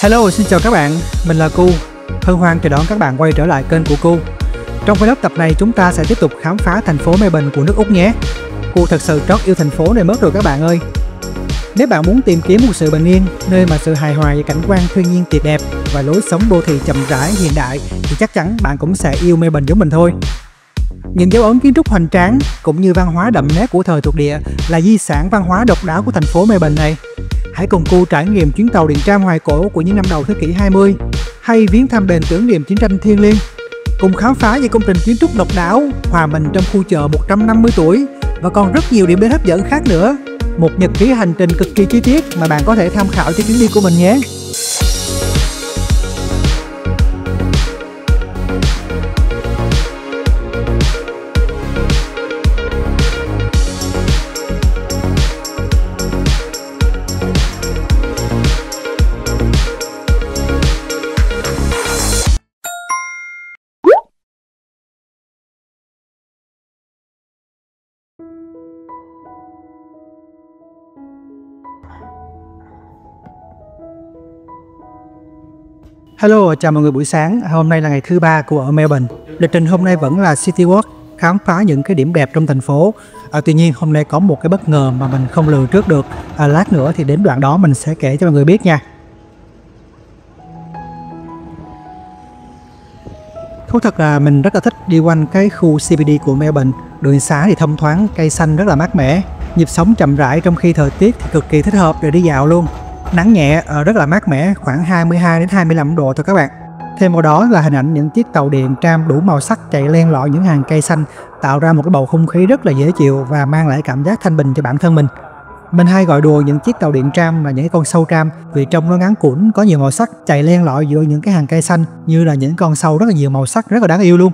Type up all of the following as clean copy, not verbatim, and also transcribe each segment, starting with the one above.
Hello, xin chào các bạn, mình là Cu. Hân hoan chào đón các bạn quay trở lại kênh của Cu. Trong vlog tập này chúng ta sẽ tiếp tục khám phá thành phố Melbourne của nước Úc nhé. Cu thật sự trót yêu thành phố này mất rồi các bạn ơi. Nếu bạn muốn tìm kiếm một sự bình yên, nơi mà sự hài hòa về cảnh quan thiên nhiên tuyệt đẹp và lối sống đô thị chậm rãi hiện đại thì chắc chắn bạn cũng sẽ yêu Melbourne giống mình thôi. Những dấu ấn kiến trúc hoành tráng cũng như văn hóa đậm nét của thời thuộc địa là di sản văn hóa độc đáo của thành phố Melbourne này. Hãy cùng Cu trải nghiệm chuyến tàu điện tram hoài cổ của những năm đầu thế kỷ 20 hay viếng thăm đền tưởng niệm chiến tranh thiêng liêng. Cùng khám phá những công trình kiến trúc độc đáo hòa mình trong khu chợ 150 tuổi và còn rất nhiều điểm đến hấp dẫn khác nữa. Một nhật ký hành trình cực kỳ chi tiết mà bạn có thể tham khảo cho chuyến đi của mình nhé. Hello, chào mọi người buổi sáng. Hôm nay là ngày thứ ba của ở Melbourne. Lịch trình hôm nay vẫn là City Walk, khám phá những cái điểm đẹp trong thành phố. Tuy nhiên hôm nay có một cái bất ngờ mà mình không lường trước được. Lát nữa thì đến đoạn đó mình sẽ kể cho mọi người biết nha. Thú thật là mình rất là thích đi quanh cái khu CBD của Melbourne. Đường xá thì thông thoáng, cây xanh rất là mát mẻ, nhịp sống chậm rãi trong khi thời tiết thì cực kỳ thích hợp để đi dạo luôn. Nắng nhẹ, rất là mát mẻ, khoảng 22 đến 25 độ thôi các bạn. Thêm vào đó là hình ảnh những chiếc tàu điện tram đủ màu sắc chạy len lỏi những hàng cây xanh, tạo ra một cái bầu không khí rất là dễ chịu và mang lại cảm giác thanh bình cho bản thân mình. Mình hay gọi đùa những chiếc tàu điện tram là những con sâu tram vì trông nó ngắn cũn, có nhiều màu sắc, chạy len lỏi giữa những cái hàng cây xanh như là những con sâu rất là nhiều màu sắc, rất là đáng yêu luôn.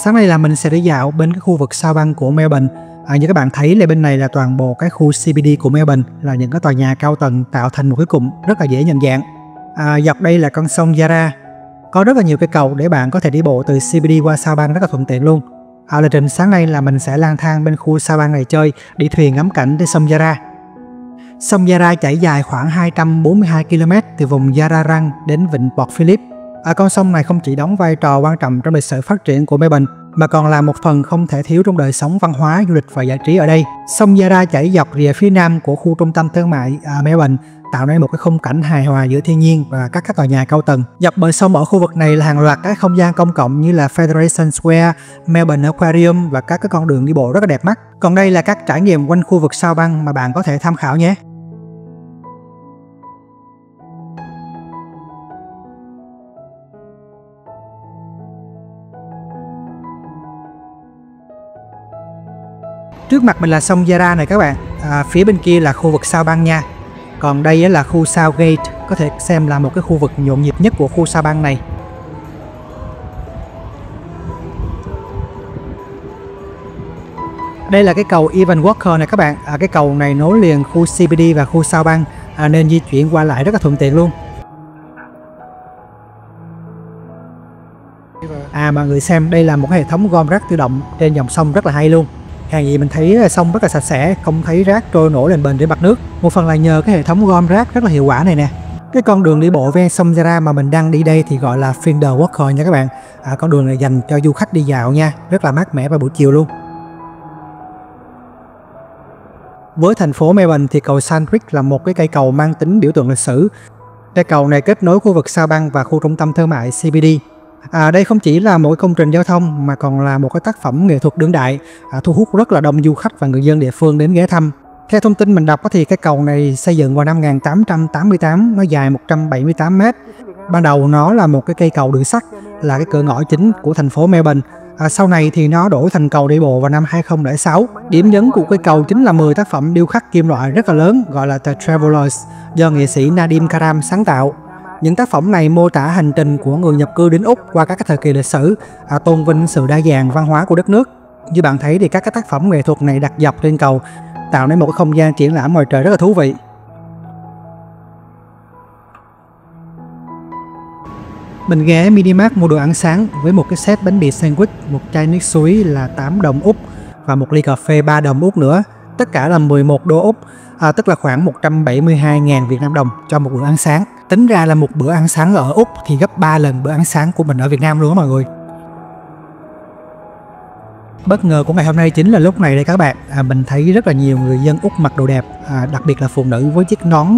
Sáng nay là mình sẽ đi dạo bên cái khu vực sao băng của Melbourne. Như các bạn thấy là bên này là toàn bộ cái khu CBD của Melbourne, là những cái tòa nhà cao tầng tạo thành một cái cụm rất là dễ nhận dạng. Dọc đây là con sông Yarra, có rất là nhiều cây cầu để bạn có thể đi bộ từ CBD qua sao băng rất là thuận tiện luôn. Lịch trình sáng nay là mình sẽ lang thang bên khu sao băng này chơi, đi thuyền ngắm cảnh trên sông Yarra. Sông Yarra chảy dài khoảng 242 km từ vùng Yarra đến vịnh Port Phillip. Con sông này không chỉ đóng vai trò quan trọng trong lịch sử phát triển của Melbourne mà còn là một phần không thể thiếu trong đời sống văn hóa, du lịch và giải trí ở đây. Sông Yarra chảy dọc rìa phía nam của khu trung tâm thương mại Melbourne, tạo nên một cái khung cảnh hài hòa giữa thiên nhiên và các tòa nhà cao tầng. Dọc bờ sông ở khu vực này là hàng loạt các không gian công cộng như là Federation Square, Melbourne Aquarium và các cái con đường đi bộ rất là đẹp mắt. Còn đây là các trải nghiệm quanh khu vực sao băng mà bạn có thể tham khảo nhé. Trước mặt mình là sông Yarra này các bạn, phía bên kia là khu vực sao băng nha. Còn đây là khu Southgate, có thể xem là một cái khu vực nhộn nhịp nhất của khu sao băng này. Đây là cái cầu Evan Walker này các bạn, cái cầu này nối liền khu CBD và khu sao băng, nên di chuyển qua lại rất là thuận tiện luôn. Mọi người xem, đây là một cái hệ thống gom rác tự động trên dòng sông rất là hay luôn. Hàng gì mình thấy sông rất là sạch sẽ, không thấy rác trôi nổi lên bền trên mặt nước. Một phần là nhờ cái hệ thống gom rác rất là hiệu quả này nè. Cái con đường đi bộ ven sông Yarra mà mình đang đi đây thì gọi là Finder Walker nha các bạn. Con đường này dành cho du khách đi dạo nha, rất là mát mẻ vào buổi chiều luôn. Với thành phố Melbourne thì cầu Sandridge là một cái cây cầu mang tính biểu tượng lịch sử. Cây cầu này kết nối khu vực sao băng và khu trung tâm thương mại CBD. Đây không chỉ là một công trình giao thông mà còn là một cái tác phẩm nghệ thuật đương đại, thu hút rất là đông du khách và người dân địa phương đến ghé thăm. Theo thông tin mình đọc thì cái cầu này xây dựng vào năm 1888, nó dài 178 m. Ban đầu nó là một cái cây cầu đường sắt, là cái cửa ngõ chính của thành phố Melbourne. Sau này thì nó đổi thành cầu đi bộ vào năm 2006. Điểm nhấn của cây cầu chính là 10 tác phẩm điêu khắc kim loại rất là lớn gọi là The Travelers do nghệ sĩ Nadim Karam sáng tạo. Những tác phẩm này mô tả hành trình của người nhập cư đến Úc qua các thời kỳ lịch sử, tôn vinh sự đa dạng văn hóa của đất nước. Như bạn thấy thì các tác phẩm nghệ thuật này đặt dọc trên cầu tạo nên một cái không gian triển lãm ngoài trời rất là thú vị. Mình ghé Minimart mua đồ ăn sáng với một cái set bánh mì sandwich, một chai nước suối là 8 đồng Úc và một ly cà phê 3 đồng Úc nữa. tất cả là 11 đô Úc, tức là khoảng 172.000 Việt Nam đồng cho một bữa ăn sáng. Tính ra là một bữa ăn sáng ở Úc thì gấp 3 lần bữa ăn sáng của mình ở Việt Nam luôn đó mọi người. Bất ngờ của ngày hôm nay chính là lúc này đây các bạn, mình thấy rất là nhiều người dân Úc mặc đồ đẹp, đặc biệt là phụ nữ với chiếc nón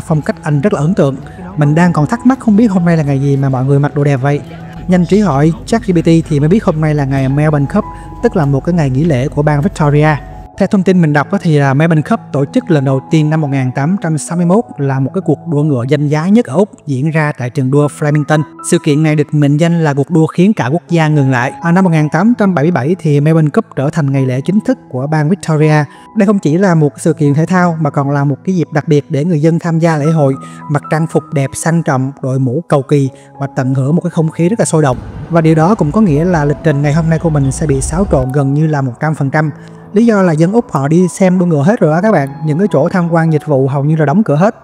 phong cách Anh rất là ấn tượng. Mình đang còn thắc mắc không biết hôm nay là ngày gì mà mọi người mặc đồ đẹp vậy. Nhanh trí hỏi ChatGPT thì mới biết hôm nay là ngày Melbourne Cup, tức là một cái ngày nghỉ lễ của bang Victoria. Theo thông tin mình đọc thì là Melbourne Cup tổ chức lần đầu tiên năm 1861, là một cái cuộc đua ngựa danh giá nhất ở Úc, diễn ra tại trường đua Flemington. Sự kiện này được mệnh danh là cuộc đua khiến cả quốc gia ngừng lại. Năm 1877 thì Melbourne Cup trở thành ngày lễ chính thức của bang Victoria. Đây không chỉ là một sự kiện thể thao mà còn là một cái dịp đặc biệt để người dân tham gia lễ hội, mặc trang phục đẹp sang trọng, đội mũ cầu kỳ và tận hưởng một cái không khí rất là sôi động. Và điều đó cũng có nghĩa là lịch trình ngày hôm nay của mình sẽ bị xáo trộn gần như là 100%. Lý do là dân Úc họ đi xem đua ngựa hết rồi á các bạn, những cái chỗ tham quan dịch vụ hầu như là đóng cửa hết.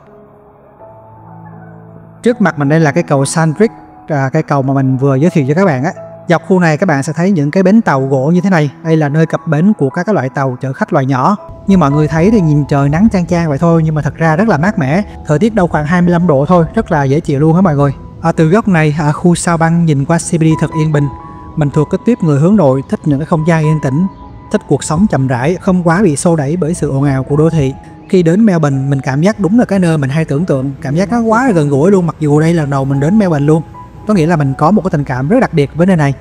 Trước mặt mình đây là cái cầu Sandridge, cái cầu mà mình vừa giới thiệu cho các bạn á. Dọc khu này các bạn sẽ thấy những cái bến tàu gỗ như thế này, đây là nơi cập bến của các cái loại tàu chở khách loại nhỏ. Như mọi người thấy thì nhìn trời nắng chang chang vậy thôi, nhưng mà thật ra rất là mát mẻ, thời tiết đâu khoảng 25 độ thôi, rất là dễ chịu luôn hả mọi người. Từ góc này, khu sao băng nhìn qua CBD thật yên bình. Mình thuộc cái tuýp người hướng nội, thích những cái không gian yên tĩnh, thích cuộc sống chậm rãi, không quá bị xô đẩy bởi sự ồn ào của đô thị. Khi đến Melbourne, mình cảm giác đúng là cái nơi mình hay tưởng tượng, cảm giác nó quá là gần gũi luôn, mặc dù đây là lần đầu mình đến Melbourne luôn. Có nghĩa là mình có một cái tình cảm rất đặc biệt với nơi này.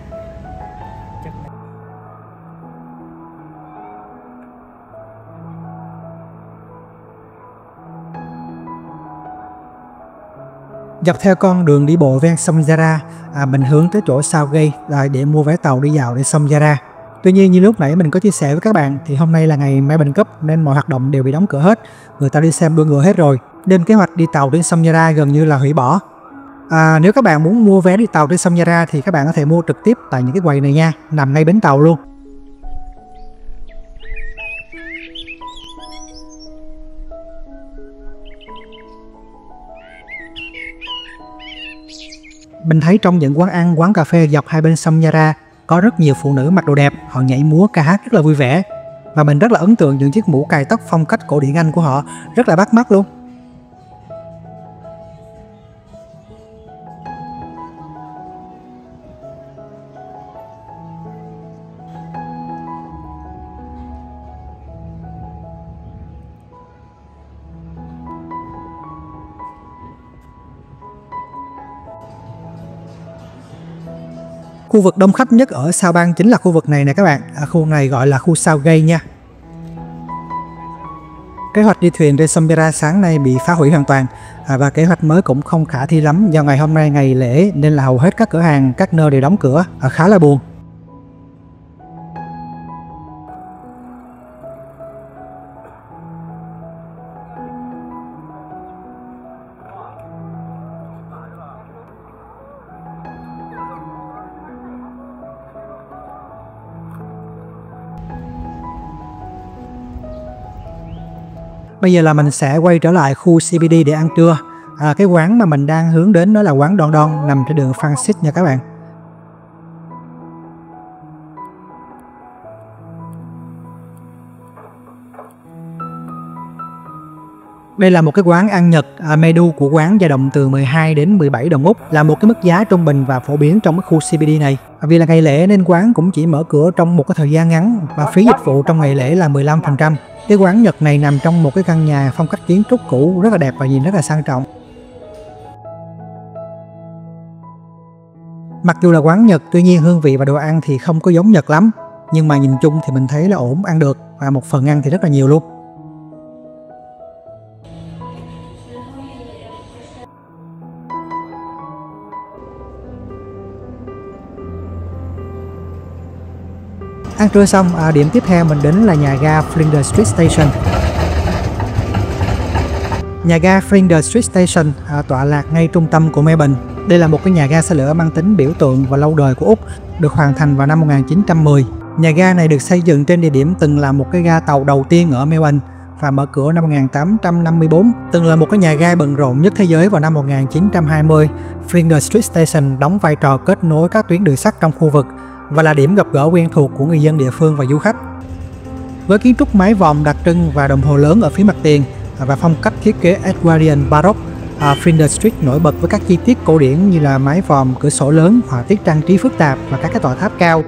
Dọc theo con đường đi bộ ven sông Yarra, mình hướng tới chỗ Southgate để mua vé tàu đi dạo đến sông Yarra. Tuy nhiên như lúc nãy mình có chia sẻ với các bạn thì hôm nay là ngày Melbourne Cup nên mọi hoạt động đều bị đóng cửa hết. Người ta đi xem đua ngựa hết rồi, nên kế hoạch đi tàu đến sông Yarra gần như là hủy bỏ. Nếu các bạn muốn mua vé đi tàu đến sông Yarra thì các bạn có thể mua trực tiếp tại những cái quầy này nha, nằm ngay bến tàu luôn. Mình thấy trong những quán ăn, quán cà phê dọc hai bên sông Yarra có rất nhiều phụ nữ mặc đồ đẹp, họ nhảy múa ca hát rất là vui vẻ. Và mình rất là ấn tượng những chiếc mũ cài tóc phong cách cổ điển Anh của họ, rất là bắt mắt luôn. Khu vực đông khách nhất ở sao bang chính là khu vực này nè các bạn, khu này gọi là khu Southgate nha. Kế hoạch đi thuyền trên sông Yarra sáng nay bị phá hủy hoàn toàn, và kế hoạch mới cũng không khả thi lắm do ngày hôm nay ngày lễ nên là hầu hết các cửa hàng, các nơi đều đóng cửa, khá là buồn. Bây giờ là mình sẽ quay trở lại khu CBD để ăn trưa. Cái quán mà mình đang hướng đến đó là quán Don Don nằm trên đường Francis nha các bạn. Đây là một cái quán ăn Nhật, menu của quán dao động từ 12 đến 17 đồng Úc, là một cái mức giá trung bình và phổ biến trong cái khu CBD này. Vì là ngày lễ nên quán cũng chỉ mở cửa trong một cái thời gian ngắn và phí dịch vụ trong ngày lễ là 15%. Cái quán Nhật này nằm trong một cái căn nhà phong cách kiến trúc cũ rất là đẹp và nhìn rất là sang trọng. Mặc dù là quán Nhật, tuy nhiên hương vị và đồ ăn thì không có giống Nhật lắm, nhưng mà nhìn chung thì mình thấy là ổn, ăn được, và một phần ăn thì rất là nhiều luôn. Ăn trưa xong, điểm tiếp theo mình đến là nhà ga Flinders Street Station. Nhà ga Flinders Street Station tọa lạc ngay trung tâm của Melbourne. Đây là một cái nhà ga xe lửa mang tính biểu tượng và lâu đời của Úc, được hoàn thành vào năm 1910. Nhà ga này được xây dựng trên địa điểm từng là một cái ga tàu đầu tiên ở Melbourne và mở cửa năm 1854. Từng là một cái nhà ga bận rộn nhất thế giới vào năm 1920. Flinders Street Station đóng vai trò kết nối các tuyến đường sắt trong khu vực và là điểm gặp gỡ quen thuộc của người dân địa phương và du khách. Với kiến trúc mái vòm đặc trưng và đồng hồ lớn ở phía mặt tiền và phong cách thiết kế Edwardian Baroque, Flinders Street nổi bật với các chi tiết cổ điển như là mái vòm, cửa sổ lớn, họa tiết trang trí phức tạp và các cái tòa tháp cao.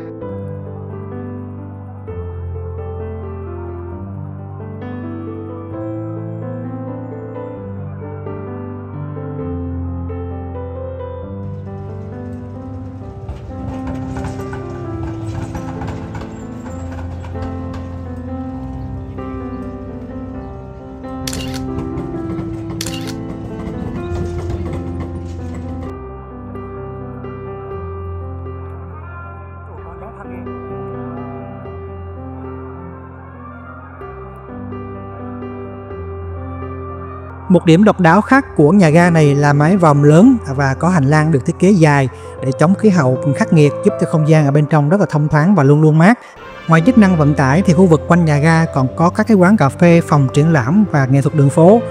Một điểm độc đáo khác của nhà ga này là mái vòm lớn và có hành lang được thiết kế dài để chống khí hậu khắc nghiệt, giúp cho không gian ở bên trong rất là thông thoáng và luôn luôn mát. Ngoài chức năng vận tải thì khu vực quanh nhà ga còn có các cái quán cà phê, phòng triển lãm và nghệ thuật đường phố,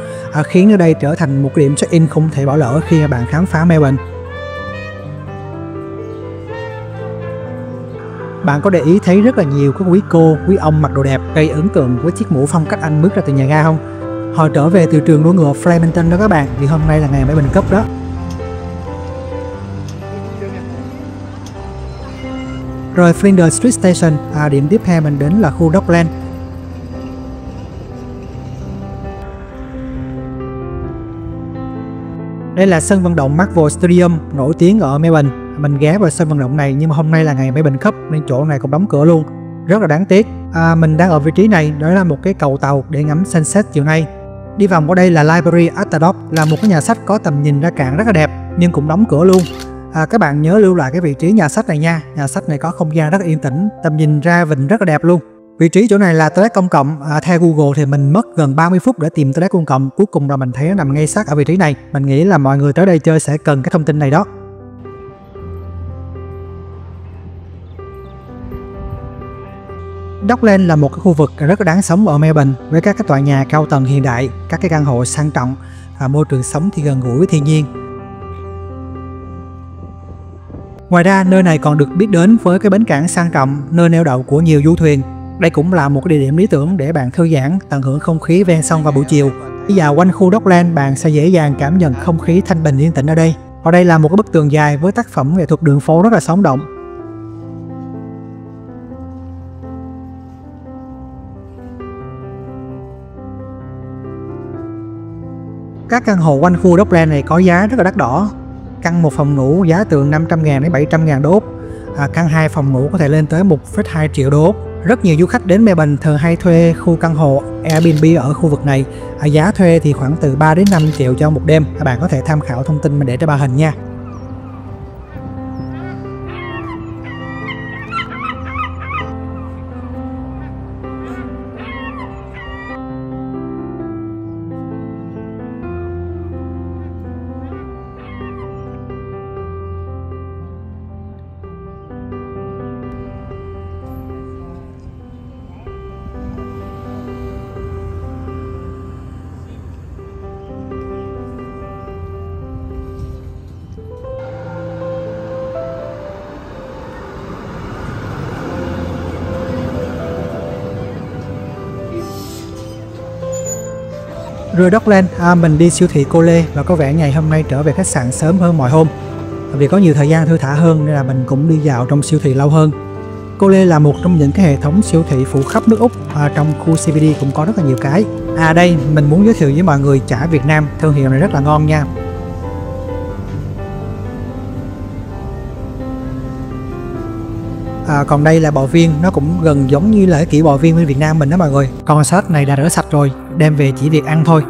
khiến nơi đây trở thành một điểm check-in không thể bỏ lỡ khi bạn khám phá Melbourne. Bạn có để ý thấy rất là nhiều các quý cô, quý ông mặc đồ đẹp gây ấn tượng với chiếc mũ phong cách Anh bước ra từ nhà ga không? Họ trở về từ trường đua ngựa Flemington đó các bạn, vì hôm nay là ngày Melbourne Cup đó. Rồi Flinders Street Station, điểm tiếp theo mình đến là khu Dockland. Đây là sân vận động Marvel Stadium nổi tiếng ở Melbourne. Mình ghé vào sân vận động này nhưng mà hôm nay là ngày Melbourne Cup nên chỗ này cũng đóng cửa luôn. Rất là đáng tiếc. Mình đang ở vị trí này, đó là một cái cầu tàu để ngắm sunset chiều nay. Đi vòng qua đây là Library at the Dock, là một cái nhà sách có tầm nhìn ra cạn rất là đẹp nhưng cũng đóng cửa luôn. Các bạn nhớ lưu lại cái vị trí nhà sách này nha. Nhà sách này có không gian rất là yên tĩnh, tầm nhìn ra vịnh rất là đẹp luôn. Vị trí chỗ này là toilet công cộng. Theo Google thì mình mất gần 30 phút để tìm toilet công cộng. Cuối cùng là mình thấy nó nằm ngay sát ở vị trí này. Mình nghĩ là mọi người tới đây chơi sẽ cần cái thông tin này đó. Dockland là một cái khu vực rất là đáng sống ở Melbourne với các cái tòa nhà cao tầng hiện đại, các cái căn hộ sang trọng, môi trường sống thì gần gũi với thiên nhiên. Ngoài ra, nơi này còn được biết đến với cái bến cảng sang trọng, nơi neo đậu của nhiều du thuyền. Đây cũng là một cái địa điểm lý tưởng để bạn thư giãn, tận hưởng không khí ven sông vào buổi chiều. Đi dạo quanh khu Dockland, bạn sẽ dễ dàng cảm nhận không khí thanh bình yên tĩnh ở đây. Ở đây là một cái bức tường dài với tác phẩm nghệ thuật đường phố rất là sống động. Các căn hộ quanh khu Dockland này có giá rất là đắt đỏ. Căn một phòng ngủ giá từ 500.000 đến 700.000 đô. Căn 2 phòng ngủ có thể lên tới 1,2 triệu đô. Rất nhiều du khách đến Melbourne thường hay thuê khu căn hộ Airbnb ở khu vực này. Giá thuê thì khoảng từ 3 đến 5 triệu cho một đêm. Bạn có thể tham khảo thông tin mình để trên màn hình nha. Rồi Dockland, mình đi siêu thị Cô Lê và có vẻ ngày hôm nay trở về khách sạn sớm hơn mọi hôm. Vì có nhiều thời gian thư thả hơn nên là mình cũng đi dạo trong siêu thị lâu hơn. Cô Lê là một trong những cái hệ thống siêu thị phủ khắp nước Úc, trong khu CBD cũng có rất là nhiều cái. Đây mình muốn giới thiệu với mọi người chả Việt Nam, thương hiệu này rất là ngon nha. Còn đây là bò viên, nó cũng gần giống như là cái kiểu bò viên bên Việt Nam mình đó mọi người. Con salad này đã rửa sạch rồi, đem về chỉ việc ăn thôi.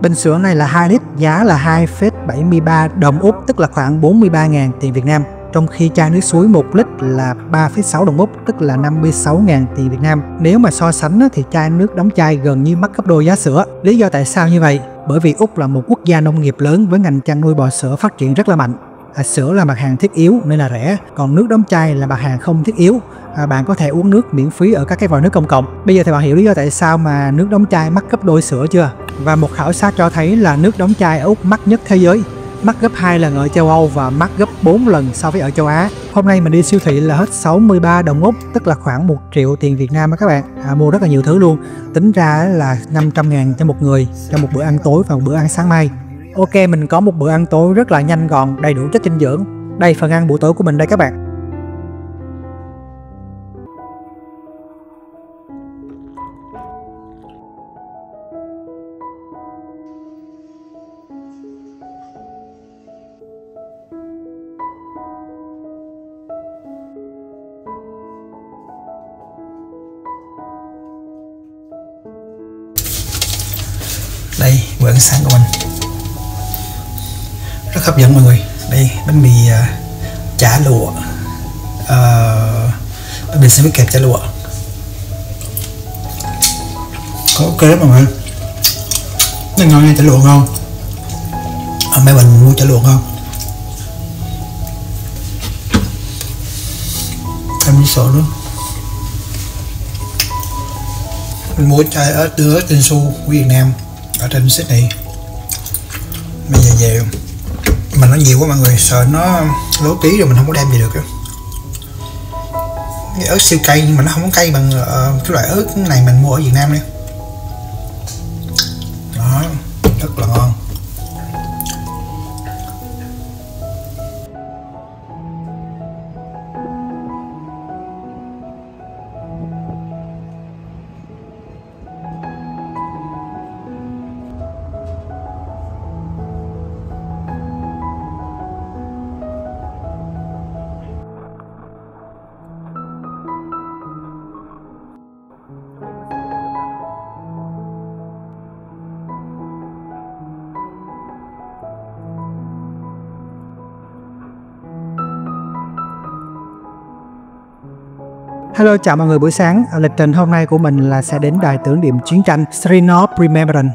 Bình sữa này là 2 lít, giá là 2,73 đồng Úc, tức là khoảng 43.000 tiền Việt Nam. Trong khi chai nước suối 1 lít là 3,6 đồng Úc, tức là 56.000 tiền Việt Nam. Nếu mà so sánh thì chai nước đóng chai gần như mất gấp đôi giá sữa. Lý do tại sao như vậy? Bởi vì Úc là một quốc gia nông nghiệp lớn với ngành chăn nuôi bò sữa phát triển rất là mạnh. Sữa là mặt hàng thiết yếu nên là rẻ, còn nước đóng chai là mặt hàng không thiết yếu. Bạn có thể uống nước miễn phí ở các cái vòi nước công cộng. Bây giờ thì bạn hiểu lý do tại sao mà nước đóng chai mắc gấp đôi sữa chưa? Và một khảo sát cho thấy là nước đóng chai ở Úc mắc nhất thế giới. mắc gấp 2 lần ở châu Âu và mắc gấp 4 lần so với ở châu Á. Hôm nay mình đi siêu thị là hết 63 đồng Úc, tức là khoảng 1 triệu tiền Việt Nam á các bạn. Mua rất là nhiều thứ luôn. Tính ra là 500.000 cho một người cho một bữa ăn tối và một bữa ăn sáng mai. Ok, mình có một bữa ăn tối rất là nhanh gọn, đầy đủ chất dinh dưỡng. Đây phần ăn buổi tối của mình đây các bạn. Đây, bữa ăn sáng của mình rất hấp dẫn mọi người. Đây, bánh mì chả lụa, bánh mì sandwich kẹp chả lụa, có ok lắm mọi người. Nó ngon nha, chả lụa ngon. Ở mấy mình mua chả lụa ngon. Thêm miso nữa. Mình mua chai ớt tinh su của Việt Nam ở trên Sydney. Bây giờ về mà nó nhiều quá mọi người, sợ nó lố tí rồi mình không có đem về được. Cái ớt siêu cay nhưng mà nó không có cay bằng cái loại ớt này mình mua ở Việt Nam đây. Đó, rất là ngon. Hello, chào mọi người buổi sáng. Lịch trình hôm nay của mình là sẽ đến đài tưởng niệm chiến tranh Street of Remembrance.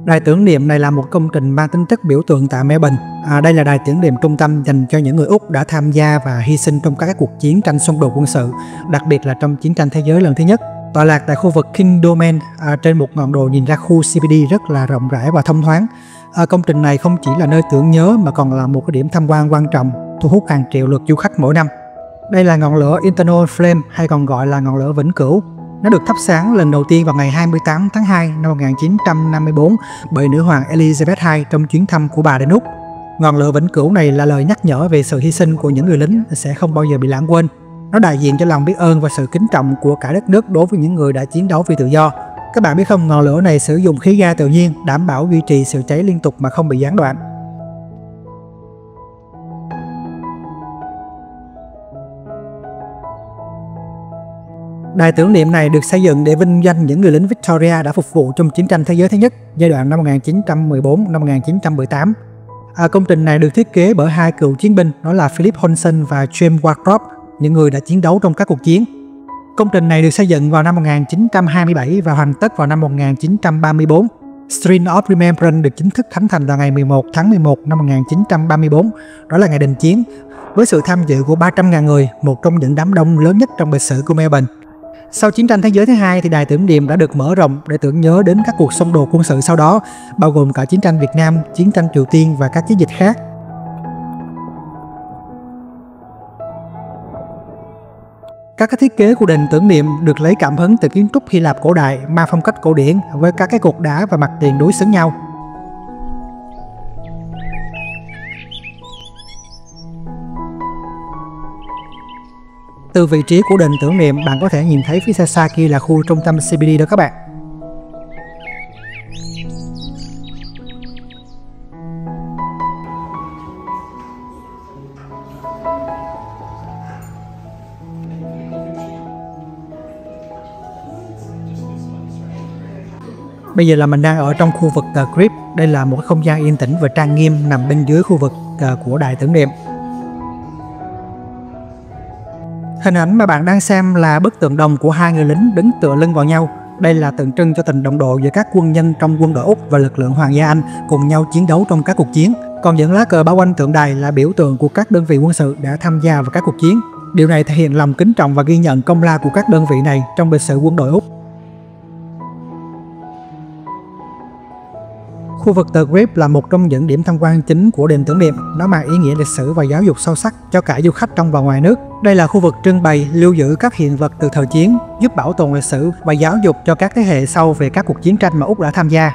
Đài tưởng niệm này là một công trình mang tính chất biểu tượng tại Melbourne. Đây là đài tưởng niệm trung tâm dành cho những người Úc đã tham gia và hy sinh trong các cuộc chiến tranh xung đột quân sự, đặc biệt là trong chiến tranh thế giới lần thứ nhất. Tọa lạc tại khu vực King Domain, trên một ngọn đồi nhìn ra khu CBD rất là rộng rãi và thông thoáng. Công trình này không chỉ là nơi tưởng nhớ mà còn là một cái điểm tham quan quan trọng, thu hút hàng triệu lượt du khách mỗi năm. Đây là ngọn lửa Eternal Flame hay còn gọi là ngọn lửa vĩnh cửu. Nó được thắp sáng lần đầu tiên vào ngày 28 tháng 2 năm 1954 bởi nữ hoàng Elizabeth II trong chuyến thăm của bà đến Úc. Ngọn lửa vĩnh cửu này là lời nhắc nhở về sự hy sinh của những người lính sẽ không bao giờ bị lãng quên. Nó đại diện cho lòng biết ơn và sự kính trọng của cả đất nước đối với những người đã chiến đấu vì tự do. Các bạn biết không, ngọn lửa này sử dụng khí ga tự nhiên, đảm bảo duy trì sự cháy liên tục mà không bị gián đoạn. Đài tưởng niệm này được xây dựng để vinh danh những người lính Victoria đã phục vụ trong chiến tranh thế giới thứ nhất, giai đoạn năm 1914 năm 1918. Công trình này được thiết kế bởi hai cựu chiến binh, đó là Philip Holson và James Wardrop, những người đã chiến đấu trong các cuộc chiến. Công trình này được xây dựng vào năm 1927 và hoàn tất vào năm 1934. Street of Remembrance được chính thức khánh thành vào ngày 11 tháng 11 năm 1934, đó là ngày đình chiến, với sự tham dự của 300.000 người, một trong những đám đông lớn nhất trong lịch sử của Melbourne. Sau chiến tranh thế giới thứ hai thì đài tưởng niệm đã được mở rộng để tưởng nhớ đến các cuộc xung đột quân sự sau đó, bao gồm cả chiến tranh Việt Nam, chiến tranh Triều Tiên và các chiến dịch khác. Các cái thiết kế của đền tưởng niệm được lấy cảm hứng từ kiến trúc Hy Lạp cổ đại mang phong cách cổ điển với các cái cột đá và mặt tiền đối xứng nhau. Từ vị trí của đền tưởng niệm, bạn có thể nhìn thấy phía xa xa kia là khu trung tâm CBD đó các bạn. Bây giờ là mình đang ở trong khu vực Crypt. Đây là một không gian yên tĩnh và trang nghiêm nằm bên dưới khu vực của đài tưởng niệm. Hình ảnh mà bạn đang xem là bức tượng đồng của hai người lính đứng tựa lưng vào nhau. Đây là tượng trưng cho tình đồng đội giữa các quân nhân trong quân đội Úc và lực lượng Hoàng gia Anh cùng nhau chiến đấu trong các cuộc chiến. Còn những lá cờ bao quanh tượng đài là biểu tượng của các đơn vị quân sự đã tham gia vào các cuộc chiến. Điều này thể hiện lòng kính trọng và ghi nhận công lao của các đơn vị này trong lịch sử quân đội Úc. Khu vực The Crypt là một trong những điểm tham quan chính của đền tưởng niệm. Nó mang ý nghĩa lịch sử và giáo dục sâu sắc cho cả du khách trong và ngoài nước. Đây là khu vực trưng bày, lưu giữ các hiện vật từ thời chiến, giúp bảo tồn lịch sử và giáo dục cho các thế hệ sau về các cuộc chiến tranh mà Úc đã tham gia.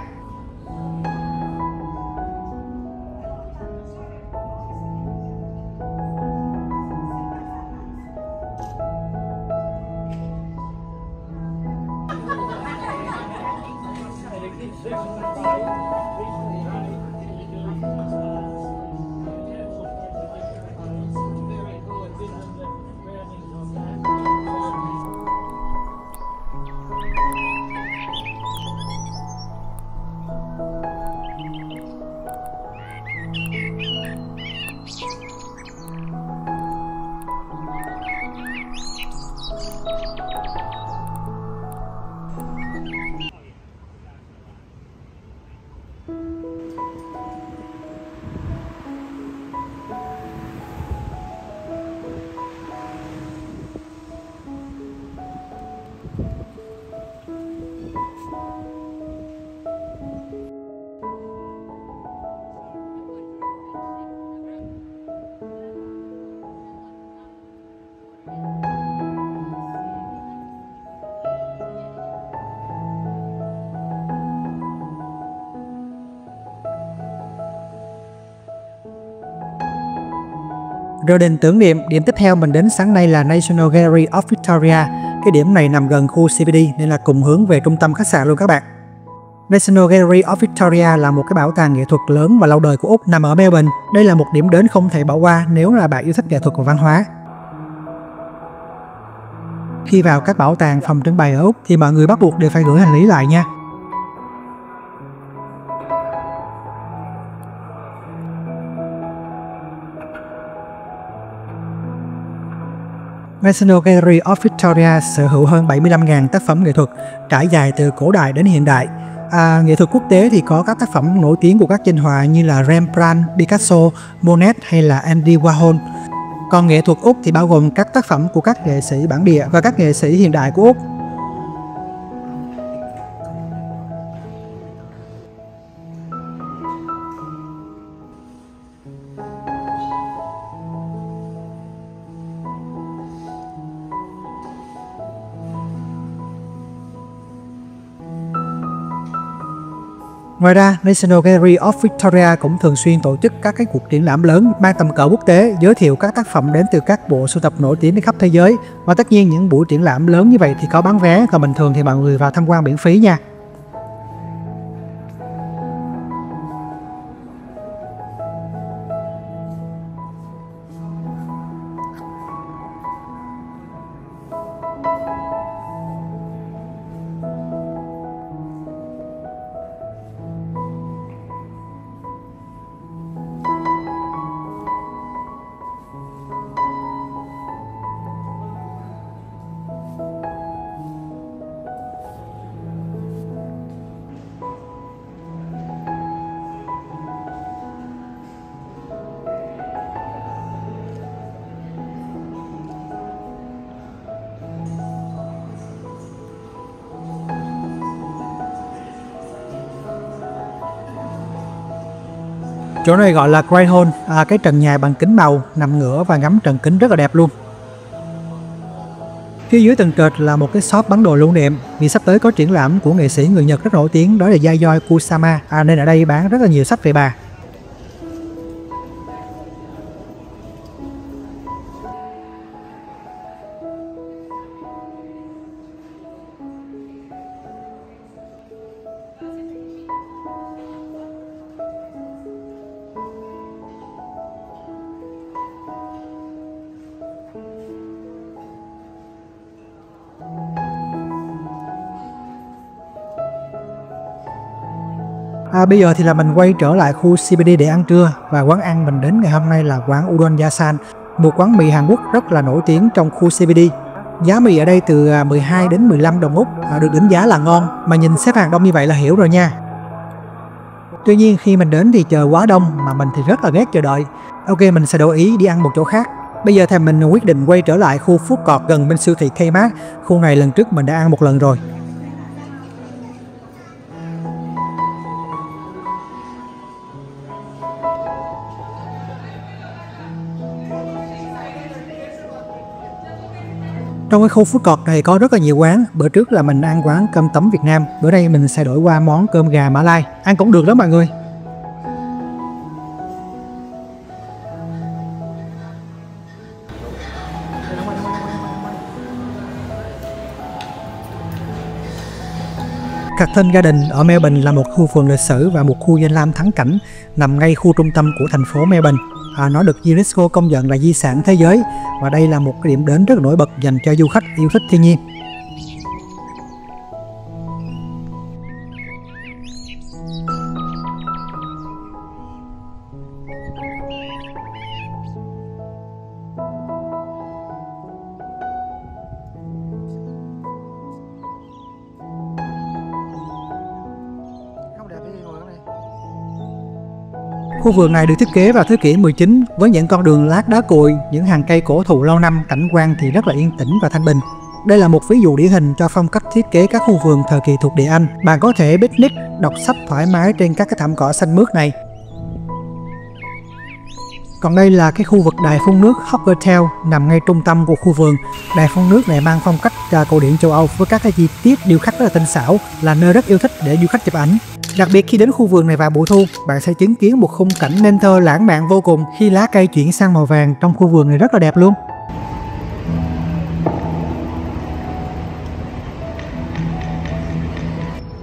Rồi đền tưởng niệm, điểm tiếp theo mình đến sáng nay là National Gallery of Victoria. Cái điểm này nằm gần khu CBD nên là cùng hướng về trung tâm khách sạn luôn các bạn. National Gallery of Victoria là một cái bảo tàng nghệ thuật lớn và lâu đời của Úc nằm ở Melbourne. Đây là một điểm đến không thể bỏ qua nếu là bạn yêu thích nghệ thuật và văn hóa. Khi vào các bảo tàng phòng trưng bày ở Úc thì mọi người bắt buộc đều phải gửi hành lý lại nha. National Gallery of Victoria sở hữu hơn 75.000 tác phẩm nghệ thuật trải dài từ cổ đại đến hiện đại. Nghệ thuật quốc tế thì có các tác phẩm nổi tiếng của các danh họa như là Rembrandt, Picasso, Monet hay là Andy Warhol. Còn nghệ thuật Úc thì bao gồm các tác phẩm của các nghệ sĩ bản địa và các nghệ sĩ hiện đại của Úc. Ngoài ra, National Gallery of Victoria cũng thường xuyên tổ chức các cuộc triển lãm lớn mang tầm cỡ quốc tế, giới thiệu các tác phẩm đến từ các bộ sưu tập nổi tiếng trên khắp thế giới. Và tất nhiên những buổi triển lãm lớn như vậy thì có bán vé, còn bình thường thì mọi người vào tham quan miễn phí nha. Chỗ này gọi là Great Hall, cái trần nhà bằng kính màu, nằm ngửa và ngắm trần kính rất là đẹp luôn. Phía dưới tầng trệt là một cái shop bán đồ lưu niệm, vì sắp tới có triển lãm của nghệ sĩ người Nhật rất nổi tiếng, đó là Yayoi Kusama, nên ở đây bán rất là nhiều sách về bà. Bây giờ thì là mình quay trở lại khu CBD để ăn trưa, và quán ăn mình đến ngày hôm nay là quán Udon Yasan, một quán mì Hàn Quốc rất là nổi tiếng trong khu CBD. Giá mì ở đây từ 12 đến 15 đồng Úc, được đánh giá là ngon, mà nhìn xếp hàng đông như vậy là hiểu rồi nha. Tuy nhiên khi mình đến thì chờ quá đông, mà mình thì rất là ghét chờ đợi. Ok, mình sẽ đổi ý đi ăn một chỗ khác. Bây giờ thì mình quyết định quay trở lại khu food court gần bên siêu thị Kmart. Khu này lần trước mình đã ăn một lần rồi. Trong cái khu food court này có rất là nhiều quán. Bữa trước là mình ăn quán cơm tấm Việt Nam, bữa nay mình sẽ đổi qua món cơm gà Mã Lai. Ăn cũng được lắm mọi người. Carlton Garden ở Melbourne là một khu vườn lịch sử và một khu danh lam thắng cảnh nằm ngay khu trung tâm của thành phố Melbourne. Nó được UNESCO công nhận là di sản thế giới và đây là một cái điểm đến rất nổi bật dành cho du khách yêu thích thiên nhiên. Khu vườn này được thiết kế vào thế kỷ 19 với những con đường lát đá cuội, những hàng cây cổ thụ lâu năm, cảnh quan thì rất là yên tĩnh và thanh bình. Đây là một ví dụ điển hình cho phong cách thiết kế các khu vườn thời kỳ thuộc địa Anh. Bạn có thể picnic, đọc sách thoải mái trên các cái thảm cỏ xanh mướt này. Còn đây là cái khu vực đài phun nước Hogger Tail nằm ngay trung tâm của khu vườn. Đài phun nước này mang phong cách cổ điển châu Âu với các cái chi tiết điêu khắc rất là tinh xảo, là nơi rất yêu thích để du khách chụp ảnh. Đặc biệt khi đến khu vườn này vào mùa thu, bạn sẽ chứng kiến một khung cảnh nên thơ lãng mạn vô cùng khi lá cây chuyển sang màu vàng trong khu vườn này rất là đẹp luôn.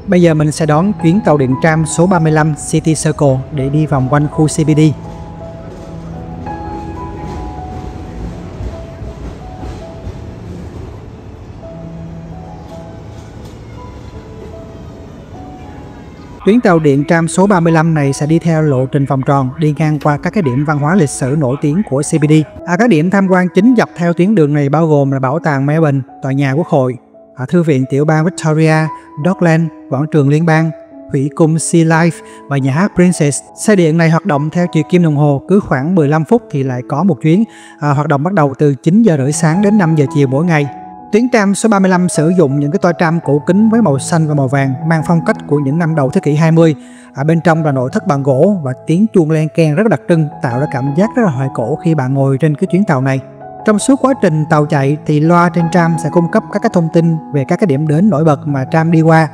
Bây giờ mình sẽ đón chuyến tàu điện tram số 35 City Circle để đi vòng quanh khu CBD. Tuyến tàu điện tram số 35 này sẽ đi theo lộ trình vòng tròn, đi ngang qua các cái điểm văn hóa lịch sử nổi tiếng của CBD. Các điểm tham quan chính dọc theo tuyến đường này bao gồm là Bảo tàng Melbourne, Tòa nhà Quốc hội, Thư viện tiểu bang Victoria, Dockland, Quảng trường Liên bang, Thủy cung Sea Life và nhà hát Princess. Xe điện này hoạt động theo chiều kim đồng hồ, cứ khoảng 15 phút thì lại có một chuyến. Hoạt động bắt đầu từ 9 giờ rưỡi sáng đến 5 giờ chiều mỗi ngày. Tuyến tram số 35 sử dụng những cái toa tram cổ kính với màu xanh và màu vàng mang phong cách của những năm đầu thế kỷ 20. Ở bên trong là nội thất bằng gỗ và tiếng chuông len keng rất là đặc trưng, tạo ra cảm giác rất là hoài cổ khi bạn ngồi trên cái chuyến tàu này. Trong suốt quá trình tàu chạy thì loa trên tram sẽ cung cấp các cái thông tin về các cái điểm đến nổi bật mà tram đi qua.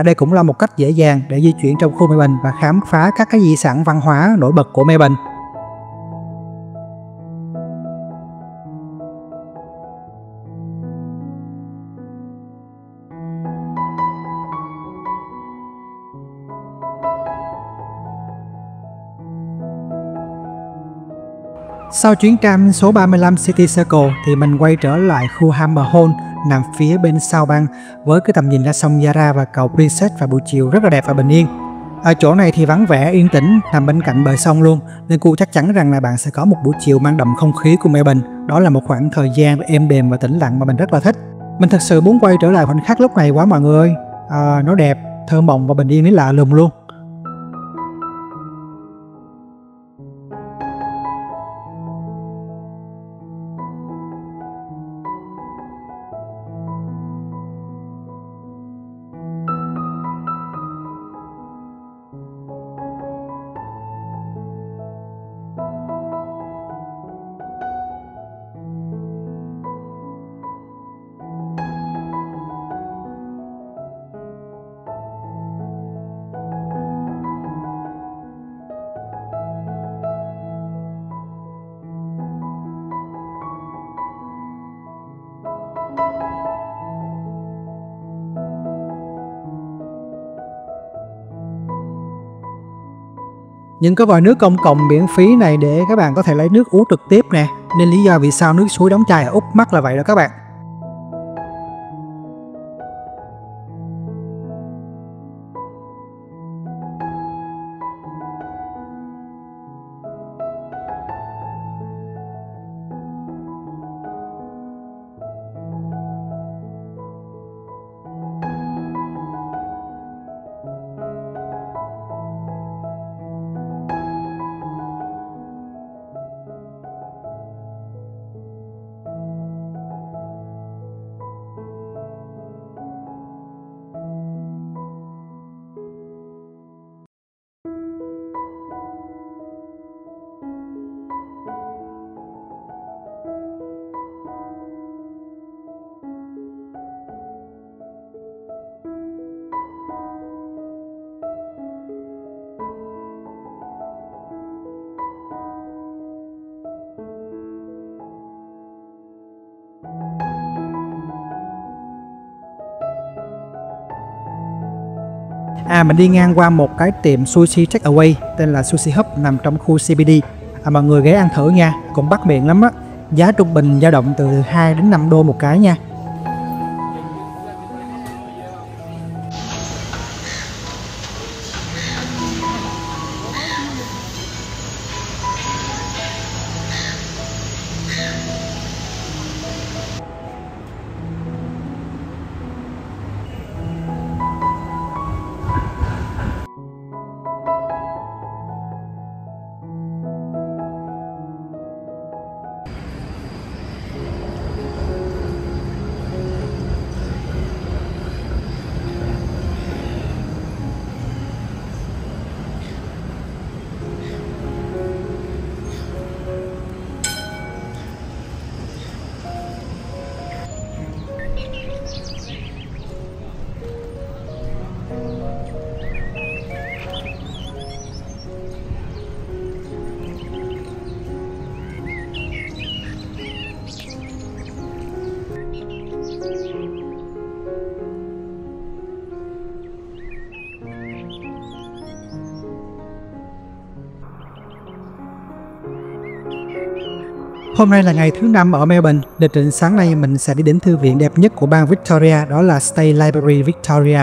Đây cũng là một cách dễ dàng để di chuyển trong khu Melbourne và khám phá các cái di sản văn hóa nổi bật của Melbourne. Sau chuyến tram số 35 City Circle thì mình quay trở lại khu Harbour Hall nằm phía bên South Bank với cái tầm nhìn ra sông Yarra và cầu Princess vào buổi chiều rất là đẹp và bình yên. Ở chỗ này thì vắng vẻ, yên tĩnh, nằm bên cạnh bờ sông luôn, nên cô chắc chắn rằng là bạn sẽ có một buổi chiều mang đậm không khí của Melbourne. Đó là một khoảng thời gian êm đềm và tĩnh lặng mà mình rất là thích. Mình thật sự muốn quay trở lại khoảnh khắc lúc này quá mọi người ơi. Nó đẹp, thơ mộng và bình yên đến lạ lùng luôn. Những cái vòi nước công cộng miễn phí này để các bạn có thể lấy nước uống trực tiếp nè, nên lý do vì sao nước suối đóng chai ở Úc mắc là vậy đó các bạn. Mình đi ngang qua một cái tiệm sushi takeaway tên là Sushi Hub nằm trong khu CBD. Mọi người ghé ăn thử nha, cũng bắt miệng lắm á. Giá trung bình dao động từ 2 đến 5 đô một cái nha. Hôm nay là ngày thứ 5 ở Melbourne. Lịch trình sáng nay mình sẽ đi đến thư viện đẹp nhất của bang Victoria, đó là State Library Victoria.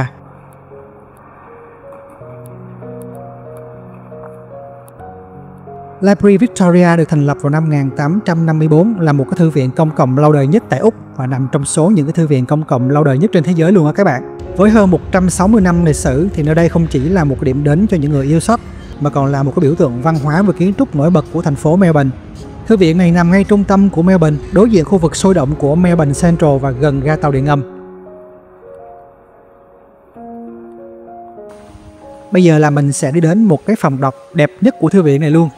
Library Victoria được thành lập vào năm 1854, là một cái thư viện công cộng lâu đời nhất tại Úc và nằm trong số những cái thư viện công cộng lâu đời nhất trên thế giới luôn á các bạn. Với hơn 160 năm lịch sử thì nơi đây không chỉ là một cái điểm đến cho những người yêu sách mà còn là một cái biểu tượng văn hóa và kiến trúc nổi bật của thành phố Melbourne. Thư viện này nằm ngay trung tâm của Melbourne, đối diện khu vực sôi động của Melbourne Central và gần ga tàu điện ngầm. Bây giờ là mình sẽ đi đến một cái phòng đọc đẹp nhất của thư viện này luôn.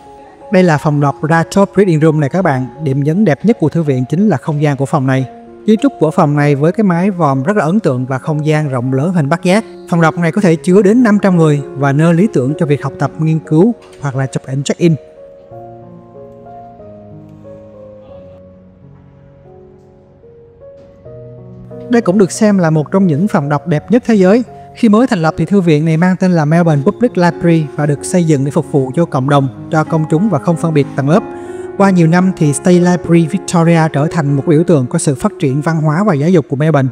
Đây là phòng đọc Ratop Reading Room này các bạn. Điểm nhấn đẹp nhất của thư viện chính là không gian của phòng này. Kiến trúc của phòng này với cái mái vòm rất là ấn tượng và không gian rộng lớn hình bát giác. Phòng đọc này có thể chứa đến 500 người và nơi lý tưởng cho việc học tập, nghiên cứu hoặc là chụp ảnh check-in. Đây cũng được xem là một trong những phòng đọc đẹp nhất thế giới. Khi mới thành lập thì thư viện này mang tên là Melbourne Public Library và được xây dựng để phục vụ cho cộng đồng, cho công chúng và không phân biệt tầng lớp. Qua nhiều năm thì State Library Victoria trở thành một biểu tượng có sự phát triển văn hóa và giáo dục của Melbourne.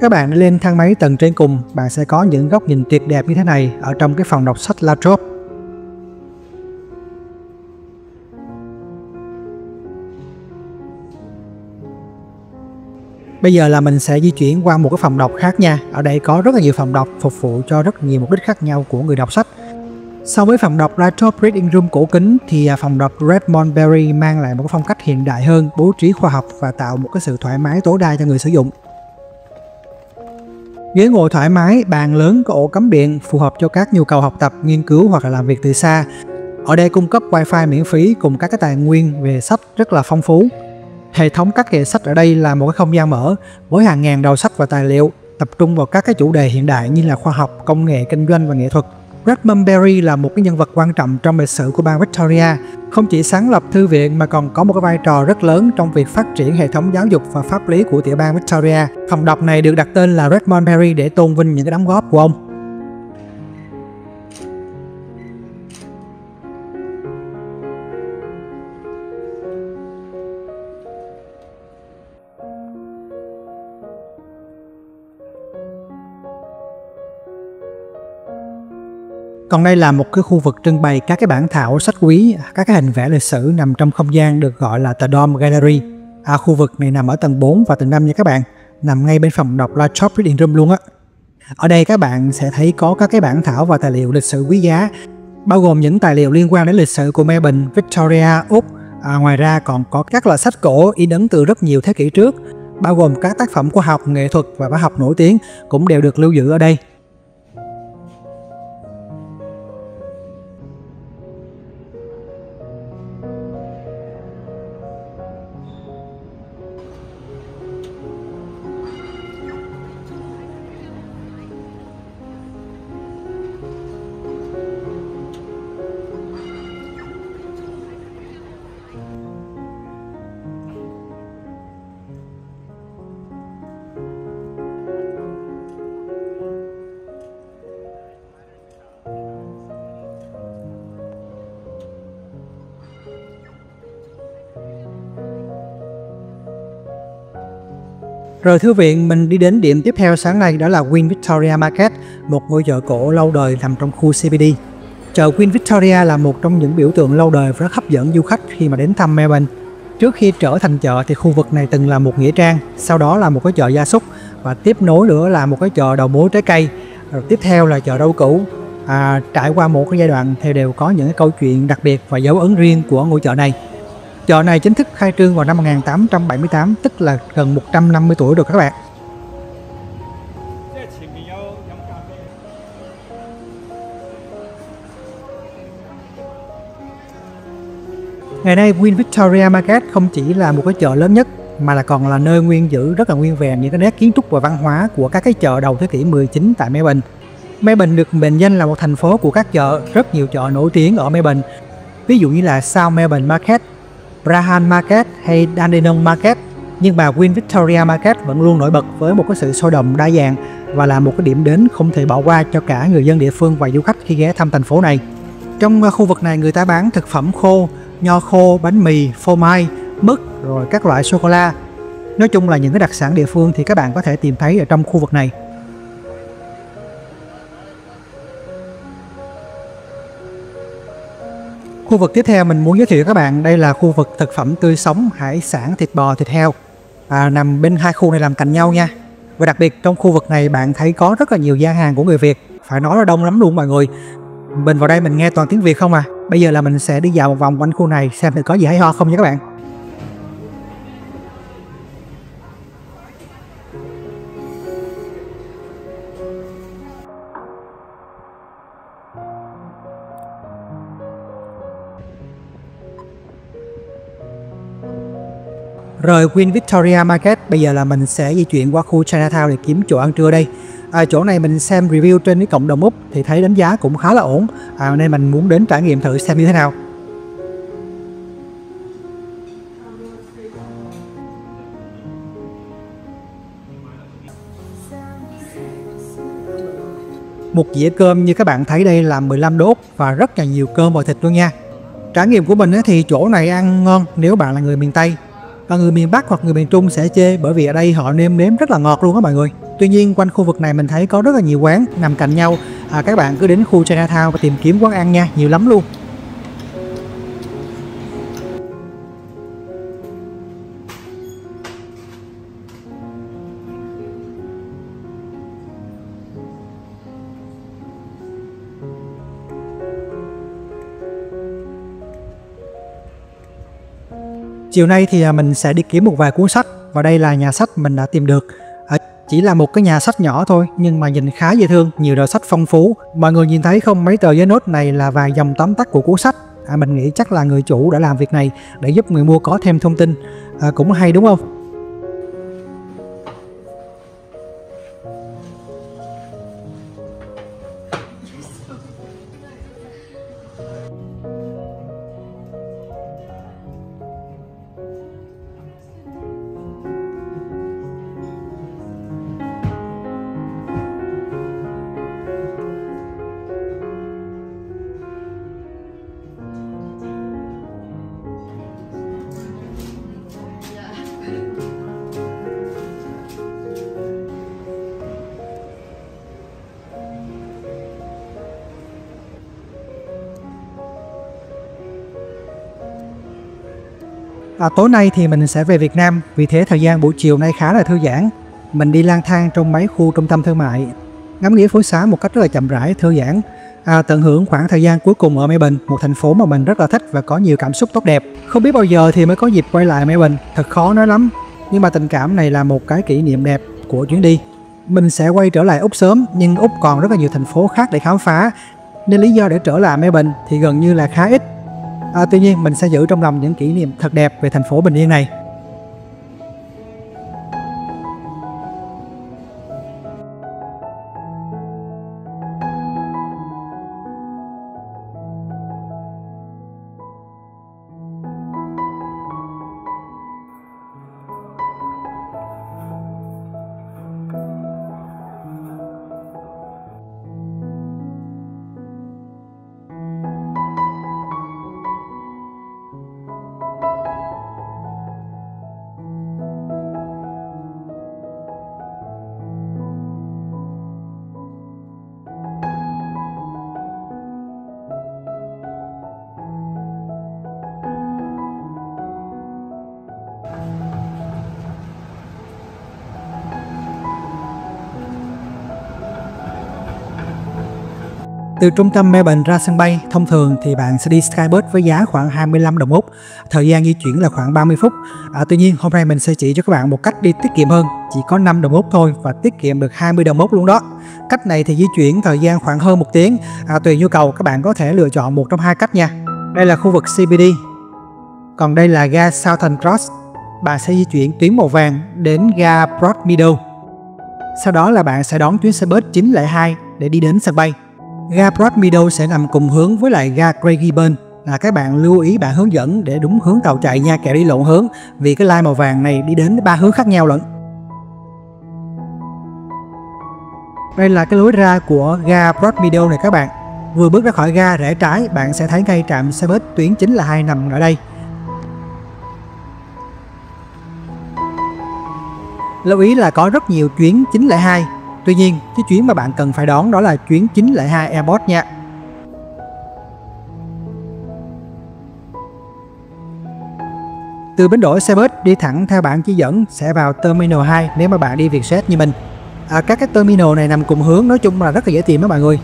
Các bạn lên thang máy tầng trên cùng, bạn sẽ có những góc nhìn tuyệt đẹp như thế này ở trong cái phòng đọc sách La Trobe. Bây giờ là mình sẽ di chuyển qua một cái phòng đọc khác nha. Ở đây có rất là nhiều phòng đọc phục vụ cho rất nhiều mục đích khác nhau của người đọc sách. So với phòng đọc Ratop Reading Room cổ kính thì phòng đọc Redmond Berry mang lại một cái phong cách hiện đại hơn, bố trí khoa học và tạo một cái sự thoải mái tối đa cho người sử dụng. Ghế ngồi thoải mái, bàn lớn có ổ cắm điện phù hợp cho các nhu cầu học tập, nghiên cứu hoặc là làm việc từ xa. Ở đây cung cấp wifi miễn phí cùng các cái tài nguyên về sách rất là phong phú. Hệ thống các kệ sách ở đây là một cái không gian mở với hàng ngàn đầu sách và tài liệu tập trung vào các cái chủ đề hiện đại như là khoa học, công nghệ, kinh doanh và nghệ thuật. Redmond Berry là một cái nhân vật quan trọng trong lịch sử của bang Victoria. Không chỉ sáng lập thư viện mà còn có một cái vai trò rất lớn trong việc phát triển hệ thống giáo dục và pháp lý của tiểu bang Victoria. Phòng đọc này được đặt tên là Redmond Berry để tôn vinh những cái đóng góp của ông. Còn đây là một cái khu vực trưng bày các cái bản thảo sách quý, các cái hình vẽ lịch sử nằm trong không gian được gọi là The Dome Gallery. Khu vực này nằm ở tầng 4 và tầng 5 nha các bạn, nằm ngay bên phòng đọc La Trobe Reading Room luôn á. Ở đây các bạn sẽ thấy có các cái bản thảo và tài liệu lịch sử quý giá, bao gồm những tài liệu liên quan đến lịch sử của Melbourne, Victoria, Úc. Ngoài ra còn có các loại sách cổ in ấn từ rất nhiều thế kỷ trước, bao gồm các tác phẩm khoa học, nghệ thuật và văn học nổi tiếng cũng đều được lưu giữ ở đây. Rồi thư viện mình đi đến điểm tiếp theo sáng nay, đó là Queen Victoria Market, một ngôi chợ cổ lâu đời nằm trong khu CBD. Chợ Queen Victoria là một trong những biểu tượng lâu đời và rất hấp dẫn du khách khi mà đến thăm Melbourne. Trước khi trở thành chợ thì khu vực này từng là một nghĩa trang, sau đó là một cái chợ gia súc và tiếp nối nữa là một cái chợ đầu mối trái cây. Rồi tiếp theo là chợ rau củ. Trải qua một cái giai đoạn thì đều có những cái câu chuyện đặc biệt và dấu ấn riêng của ngôi chợ này. Chợ này chính thức khai trương vào năm 1878, tức là gần 150 tuổi rồi các bạn. Ngày nay Queen Victoria Market không chỉ là một cái chợ lớn nhất mà là còn là nơi nguyên giữ rất là nguyên vẹn những cái nét kiến trúc và văn hóa của các cái chợ đầu thế kỷ 19 tại Melbourne. Melbourne được mệnh danh là một thành phố của các chợ, rất nhiều chợ nổi tiếng ở Melbourne. Ví dụ như là South Melbourne Market, Brahan Market hay Dandenong Market. Nhưng mà Queen Victoria Market vẫn luôn nổi bật với một cái sự sôi động đa dạng và là một cái điểm đến không thể bỏ qua cho cả người dân địa phương và du khách khi ghé thăm thành phố này. Trong khu vực này người ta bán thực phẩm khô, nho khô, bánh mì, phô mai, mứt, rồi các loại sô-cô-la. Nói chung là những cái đặc sản địa phương thì các bạn có thể tìm thấy ở trong khu vực này. Khu vực tiếp theo mình muốn giới thiệu các bạn, đây là khu vực thực phẩm tươi sống, hải sản, thịt bò, thịt heo. Nằm bên hai khu này làm cạnh nhau nha. Và đặc biệt trong khu vực này bạn thấy có rất là nhiều gian hàng của người Việt, phải nói là đông lắm luôn mọi người. Mình vào đây mình nghe toàn tiếng Việt không à. Bây giờ là mình sẽ đi dạo một vòng quanh khu này xem thử có gì hay ho không nha các bạn. Rồi Queen Victoria Market, bây giờ là mình sẽ di chuyển qua khu Chinatown để kiếm chỗ ăn trưa đây. Chỗ này mình xem review trên cái cộng đồng Úc thì thấy đánh giá cũng khá là ổn, nên mình muốn đến trải nghiệm thử xem như thế nào. Một dĩa cơm như các bạn thấy đây là 15 đô và rất là nhiều cơm và thịt luôn nha. Trải nghiệm của mình thì chỗ này ăn ngon nếu bạn là người miền Tây. Và người miền Bắc hoặc người miền Trung sẽ chê bởi vì ở đây họ nêm nếm rất là ngọt luôn đó mọi người. Tuy nhiên quanh khu vực này mình thấy có rất là nhiều quán nằm cạnh nhau. Các bạn cứ đến khu Chinatown và tìm kiếm quán ăn nha, nhiều lắm luôn. Chiều nay thì mình sẽ đi kiếm một vài cuốn sách và đây là nhà sách mình đã tìm được. Chỉ là một cái nhà sách nhỏ thôi nhưng mà nhìn khá dễ thương, nhiều đầu sách phong phú. Mọi người nhìn thấy không, mấy tờ giấy nốt này là vài dòng tóm tắt của cuốn sách. Mình nghĩ chắc là người chủ đã làm việc này để giúp người mua có thêm thông tin. Cũng hay đúng không? Tối nay thì mình sẽ về Việt Nam, vì thế thời gian buổi chiều nay khá là thư giãn. Mình đi lang thang trong mấy khu trung tâm thương mại, ngắm nghía phố xá một cách rất là chậm rãi, thư giãn, tận hưởng khoảng thời gian cuối cùng ở Melbourne, một thành phố mà mình rất là thích và có nhiều cảm xúc tốt đẹp. Không biết bao giờ thì mới có dịp quay lại Melbourne, thật khó nói lắm. Nhưng mà tình cảm này là một cái kỷ niệm đẹp của chuyến đi. Mình sẽ quay trở lại Úc sớm, nhưng Úc còn rất là nhiều thành phố khác để khám phá, nên lý do để trở lại Melbourne thì gần như là khá ít. Tuy nhiên mình sẽ giữ trong lòng những kỷ niệm thật đẹp về thành phố bình yên này. Từ trung tâm Melbourne ra sân bay, thông thường thì bạn sẽ đi Skybus với giá khoảng 25 đồng Úc. Thời gian di chuyển là khoảng 30 phút. Tuy nhiên hôm nay mình sẽ chỉ cho các bạn một cách đi tiết kiệm hơn, chỉ có 5 đồng Úc thôi và tiết kiệm được 20 đồng Úc luôn đó. Cách này thì di chuyển thời gian khoảng hơn 1 tiếng. Tùy nhu cầu các bạn có thể lựa chọn một trong hai cách nha. Đây là khu vực CBD. Còn đây là ga Southern Cross. Bạn sẽ di chuyển tuyến màu vàng đến ga Broadmeadow. Sau đó là bạn sẽ đón tuyến xe bus 902 để đi đến sân bay. Ga Broadmeadow sẽ nằm cùng hướng với lại ga Craigieburn. Các bạn lưu ý bạn hướng dẫn để đúng hướng tàu chạy nha, kẻo đi lộn hướng, vì cái line màu vàng này đi đến 3 hướng khác nhau lận. Đây là cái lối ra của ga Broadmeadow này các bạn. Vừa bước ra khỏi ga rẽ trái, bạn sẽ thấy ngay trạm xe bus tuyến 902 nằm ở đây. Lưu ý là có rất nhiều chuyến 902. Tuy nhiên, cái chuyến mà bạn cần phải đón đó là chuyến 902 Airport nha. Từ bến đỗ xe bus đi thẳng theo bảng chỉ dẫn sẽ vào Terminal 2 nếu mà bạn đi Vietjet như mình. Các cái terminal này nằm cùng hướng, nói chung là rất là dễ tìm đó mọi người.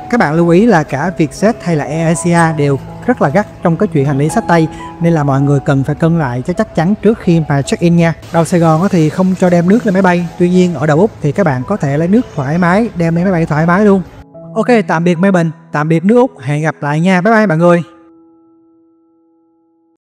Các bạn lưu ý là cả Vietjet hay là AirAsia đều rất là gắt trong cái chuyện hành lý xách tay, nên là mọi người cần phải cân lại cho chắc chắn trước khi mà check in nha. Đầu Sài Gòn thì không cho đem nước lên máy bay, tuy nhiên ở đầu Úc thì các bạn có thể lấy nước thoải mái, đem lên máy bay thoải mái luôn. Ok, tạm biệt Melbourne, tạm biệt nước Úc, hẹn gặp lại nha, bye bye mọi người.